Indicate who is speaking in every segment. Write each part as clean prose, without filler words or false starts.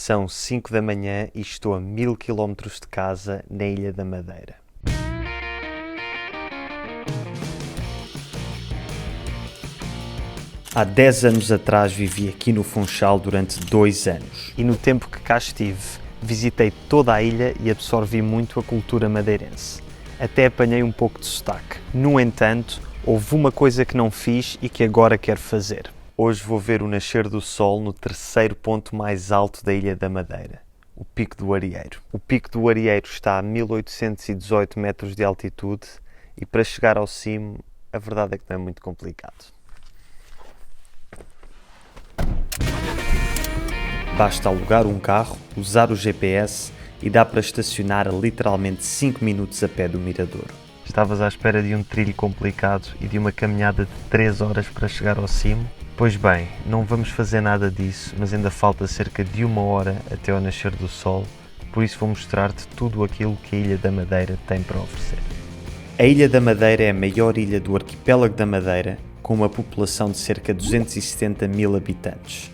Speaker 1: São 5 da manhã e estou a 1000 km de casa na Ilha da Madeira. Há 10 anos atrás vivi aqui no Funchal durante 2 anos e no tempo que cá estive visitei toda a ilha e absorvi muito a cultura madeirense. Até apanhei um pouco de sotaque. No entanto, houve uma coisa que não fiz e que agora quero fazer. Hoje vou ver o nascer do sol no terceiro ponto mais alto da Ilha da Madeira, o Pico do Arieiro. O Pico do Arieiro está a 1818 metros de altitude e para chegar ao cimo, a verdade é que não é muito complicado. Basta alugar um carro, usar o GPS e dá para estacionar a literalmente 5 minutos a pé do Miradouro. Estavas à espera de um trilho complicado e de uma caminhada de 3 horas para chegar ao cimo? Pois bem, não vamos fazer nada disso, mas ainda falta cerca de 1 hora até ao nascer do sol, por isso vou mostrar-te tudo aquilo que a Ilha da Madeira tem para oferecer. A Ilha da Madeira é a maior ilha do arquipélago da Madeira, com uma população de cerca de 270 mil habitantes.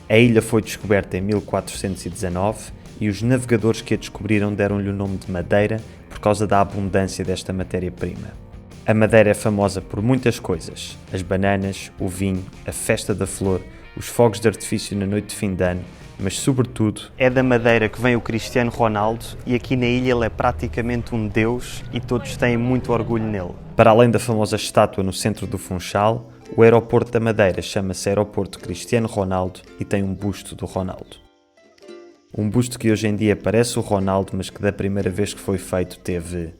Speaker 1: A ilha foi descoberta em 1419 e os navegadores que a descobriram deram-lhe o nome de Madeira por causa da abundância desta matéria-prima. A Madeira é famosa por muitas coisas: as bananas, o vinho, a festa da flor, os fogos de artifício na noite de fim de ano, mas sobretudo é da Madeira que vem o Cristiano Ronaldo e aqui na ilha ele é praticamente um deus e todos têm muito orgulho nele. Para além da famosa estátua no centro do Funchal, o aeroporto da Madeira chama-se Aeroporto Cristiano Ronaldo e tem um busto do Ronaldo. Um busto que hoje em dia parece o Ronaldo, mas que da primeira vez que foi feito teve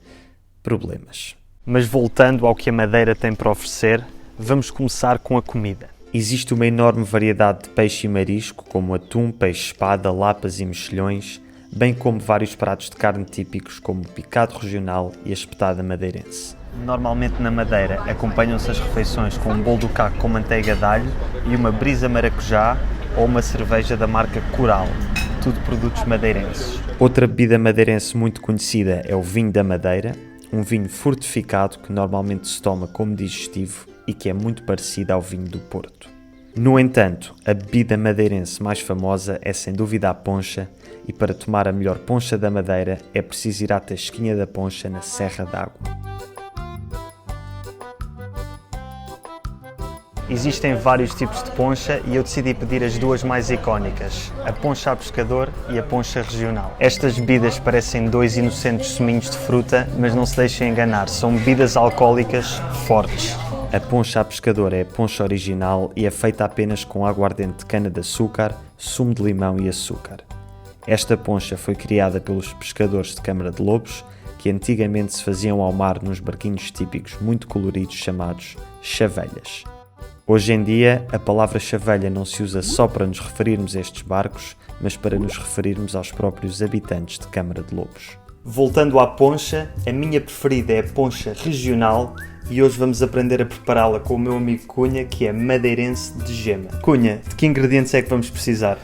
Speaker 1: problemas. Mas voltando ao que a Madeira tem para oferecer, vamos começar com a comida. Existe uma enorme variedade de peixe e marisco, como atum, peixe-espada, lapas e mexilhões, bem como vários pratos de carne típicos, como o picado regional e a espetada madeirense. Normalmente na Madeira acompanham-se as refeições com um bolo do caco com manteiga de alho e uma brisa maracujá ou uma cerveja da marca Coral, tudo produtos madeirenses. Outra bebida madeirense muito conhecida é o vinho da Madeira, um vinho fortificado que normalmente se toma como digestivo e que é muito parecido ao vinho do Porto. No entanto, a bebida madeirense mais famosa é sem dúvida a poncha e para tomar a melhor poncha da Madeira é preciso ir à Tasquinha da Poncha na Serra d'Água. Existem vários tipos de poncha e eu decidi pedir as duas mais icónicas, a poncha a pescador e a poncha regional. Estas bebidas parecem dois inocentes suminhos de fruta, mas não se deixem enganar, são bebidas alcoólicas fortes. A poncha a pescador é a poncha original e é feita apenas com aguardente de cana-de-açúcar, sumo de limão e açúcar. Esta poncha foi criada pelos pescadores de Câmara de Lobos, que antigamente se faziam ao mar nos barquinhos típicos muito coloridos chamados chavelhas. Hoje em dia, a palavra chavelha não se usa só para nos referirmos a estes barcos, mas para nos referirmos aos próprios habitantes de Câmara de Lobos. Voltando à poncha, a minha preferida é a poncha regional e hoje vamos aprender a prepará-la com o meu amigo Cunha, que é madeirense de gema. Cunha, de que ingredientes é que vamos precisar?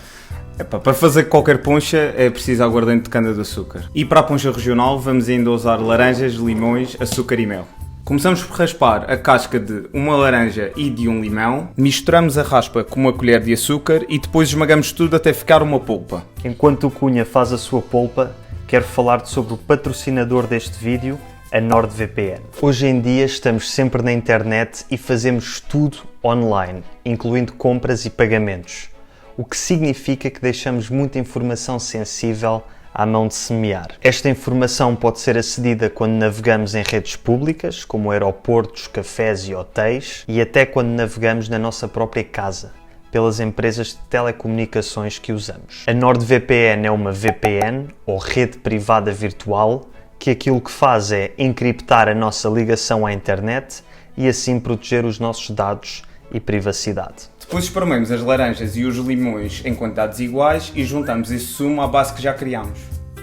Speaker 2: Para fazer qualquer poncha é preciso aguardente de cana-de-açúcar. E para a poncha regional vamos ainda usar laranjas, limões, açúcar e mel. Começamos por raspar a casca de uma laranja e de um limão, misturamos a raspa com uma colher de açúcar e depois esmagamos tudo até ficar uma polpa.
Speaker 1: Enquanto o Cunha faz a sua polpa, quero falar-te sobre o patrocinador deste vídeo, a NordVPN. Hoje em dia estamos sempre na internet e fazemos tudo online, incluindo compras e pagamentos, o que significa que deixamos muita informação sensível à mão de semear. Esta informação pode ser acedida quando navegamos em redes públicas, como aeroportos, cafés e hotéis, e até quando navegamos na nossa própria casa, pelas empresas de telecomunicações que usamos. A NordVPN é uma VPN, ou rede privada virtual, que aquilo que faz é encriptar a nossa ligação à internet e assim proteger os nossos dados e privacidade.
Speaker 2: Depois esprememos as laranjas e os limões em quantidades iguais e juntamos esse sumo à base que já criámos.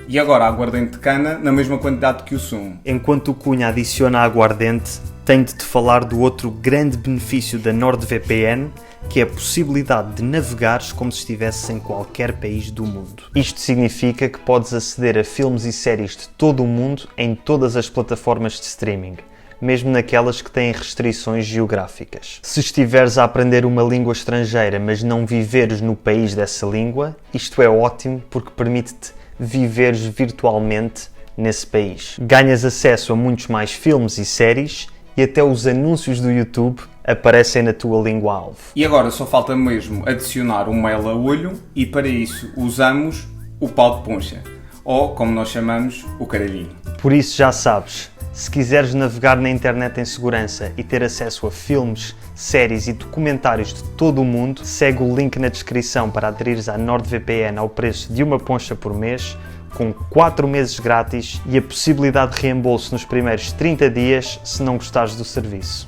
Speaker 2: E agora a aguardente de cana na mesma quantidade que o sumo.
Speaker 1: Enquanto o Cunha adiciona a aguardente, tenho de te falar do outro grande benefício da NordVPN, que é a possibilidade de navegares como se estivesses em qualquer país do mundo. Isto significa que podes aceder a filmes e séries de todo o mundo em todas as plataformas de streaming, mesmo naquelas que têm restrições geográficas. Se estiveres a aprender uma língua estrangeira, mas não viveres no país dessa língua, isto é ótimo porque permite-te viveres virtualmente nesse país. Ganhas acesso a muitos mais filmes e séries e até os anúncios do YouTube aparecem na tua língua-alvo.
Speaker 2: E agora só falta mesmo adicionar um mail a olho e para isso usamos o pau de poncha, ou como nós chamamos, o caralhinho.
Speaker 1: Por isso já sabes, se quiseres navegar na internet em segurança e ter acesso a filmes, séries e documentários de todo o mundo, segue o link na descrição para aderires à NordVPN ao preço de uma poncha por mês, com 4 meses grátis e a possibilidade de reembolso nos primeiros 30 dias se não gostares do serviço.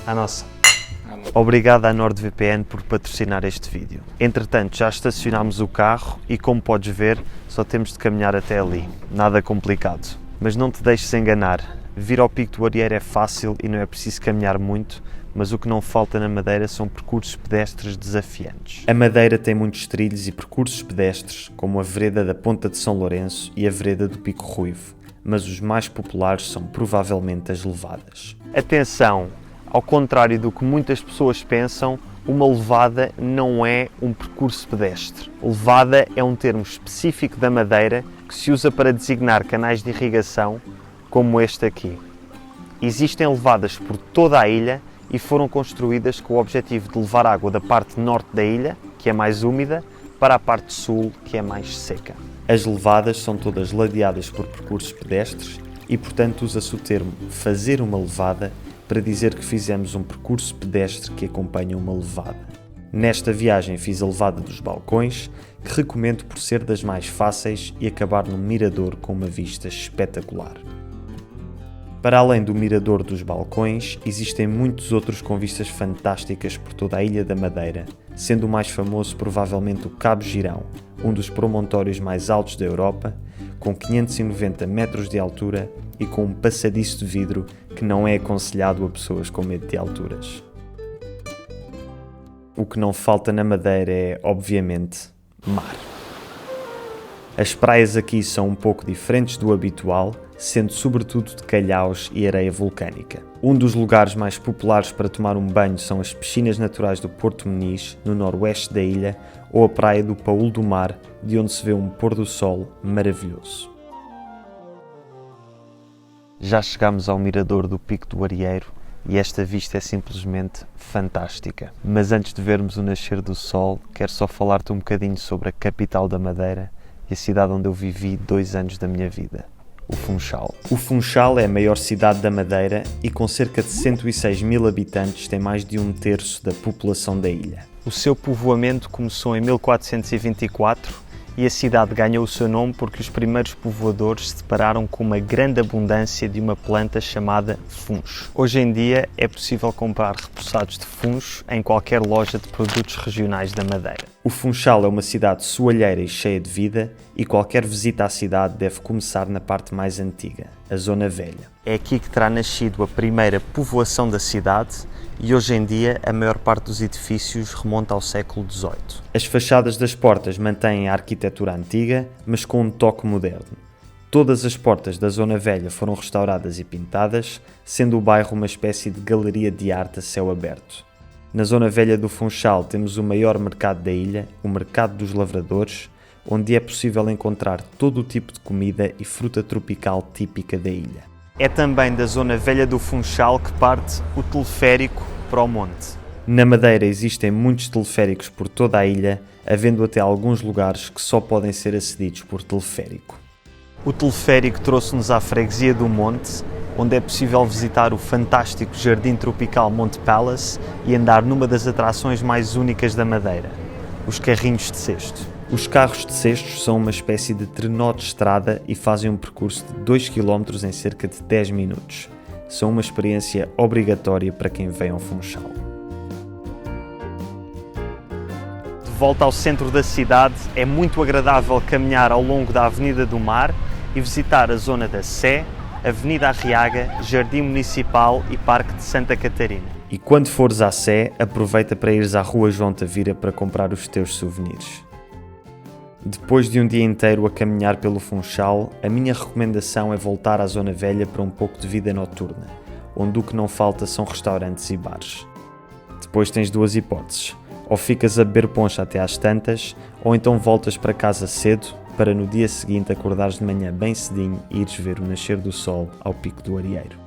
Speaker 1: À nossa. Obrigado à NordVPN por patrocinar este vídeo. Entretanto, já estacionámos o carro e, como podes ver, só temos de caminhar até ali. Nada complicado. Mas não te deixes enganar. Vir ao Pico do Arieiro é fácil e não é preciso caminhar muito, mas o que não falta na Madeira são percursos pedestres desafiantes. A Madeira tem muitos trilhos e percursos pedestres, como a vereda da Ponta de São Lourenço e a vereda do Pico Ruivo, mas os mais populares são provavelmente as levadas. Atenção! Ao contrário do que muitas pessoas pensam, uma levada não é um percurso pedestre. Levada é um termo específico da Madeira que se usa para designar canais de irrigação, como este aqui. Existem levadas por toda a ilha e foram construídas com o objetivo de levar água da parte norte da ilha, que é mais úmida, para a parte sul, que é mais seca. As levadas são todas ladeadas por percursos pedestres e, portanto, usa-se o termo fazer uma levada para dizer que fizemos um percurso pedestre que acompanha uma levada. Nesta viagem fiz a levada dos balcões, que recomendo por ser das mais fáceis e acabar num mirador com uma vista espetacular. Para além do mirador dos balcões, existem muitos outros com vistas fantásticas por toda a Ilha da Madeira, sendo o mais famoso provavelmente o Cabo Girão, um dos promontórios mais altos da Europa, com 590 metros de altura e com um passadiço de vidro que não é aconselhado a pessoas com medo de alturas. O que não falta na Madeira é, obviamente, mar. As praias aqui são um pouco diferentes do habitual, sendo sobretudo de calhaus e areia vulcânica. Um dos lugares mais populares para tomar um banho são as piscinas naturais do Porto Meniz, no noroeste da ilha, ou a praia do Paúl do Mar, de onde se vê um pôr do sol maravilhoso. Já chegámos ao mirador do Pico do Arieiro e esta vista é simplesmente fantástica. Mas antes de vermos o nascer do sol, quero só falar-te um bocadinho sobre a capital da Madeira e a cidade onde eu vivi 2 anos da minha vida, o Funchal. O Funchal é a maior cidade da Madeira e com cerca de 106 mil habitantes tem mais de 1/3 da população da ilha. O seu povoamento começou em 1424 e a cidade ganhou o seu nome porque os primeiros povoadores se depararam com uma grande abundância de uma planta chamada funcho. Hoje em dia é possível comprar repousados de funcho em qualquer loja de produtos regionais da Madeira. O Funchal é uma cidade soalheira e cheia de vida e qualquer visita à cidade deve começar na parte mais antiga, a Zona Velha. É aqui que terá nascido a primeira povoação da cidade e hoje em dia a maior parte dos edifícios remonta ao século XVIII. As fachadas das portas mantêm a arquitetura antiga, mas com um toque moderno. Todas as portas da Zona Velha foram restauradas e pintadas, sendo o bairro uma espécie de galeria de arte a céu aberto. Na Zona Velha do Funchal temos o maior mercado da ilha, o Mercado dos Lavradores, onde é possível encontrar todo o tipo de comida e fruta tropical típica da ilha. É também da Zona Velha do Funchal que parte o teleférico para o monte. Na Madeira existem muitos teleféricos por toda a ilha, havendo até alguns lugares que só podem ser acedidos por teleférico. O teleférico trouxe-nos à freguesia do Monte, onde é possível visitar o fantástico Jardim Tropical Monte Palace e andar numa das atrações mais únicas da Madeira, os carrinhos de cesto. Os carros de cestos são uma espécie de trenó de estrada e fazem um percurso de 2 km em cerca de 10 minutos. São uma experiência obrigatória para quem vem ao Funchal. De volta ao centro da cidade, é muito agradável caminhar ao longo da Avenida do Mar e visitar a zona da Sé, Avenida Arriaga, Jardim Municipal e Parque de Santa Catarina. E quando fores à Sé, aproveita para ires à Rua João Tavira para comprar os teus souvenirs. Depois de um dia inteiro a caminhar pelo Funchal, a minha recomendação é voltar à Zona Velha para um pouco de vida noturna. onde o que não falta são restaurantes e bares. Depois tens duas hipóteses: ou ficas a beber poncha até às tantas, ou então voltas para casa cedo para no dia seguinte acordares de manhã bem cedinho e ires ver o nascer do sol ao pico do Arieiro.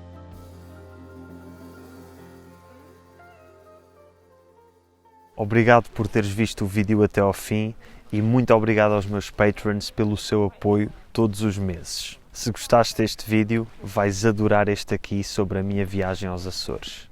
Speaker 1: Obrigado por teres visto o vídeo até ao fim e muito obrigado aos meus patrons pelo seu apoio todos os meses. Se gostaste deste vídeo, vais adorar este aqui sobre a minha viagem aos Açores.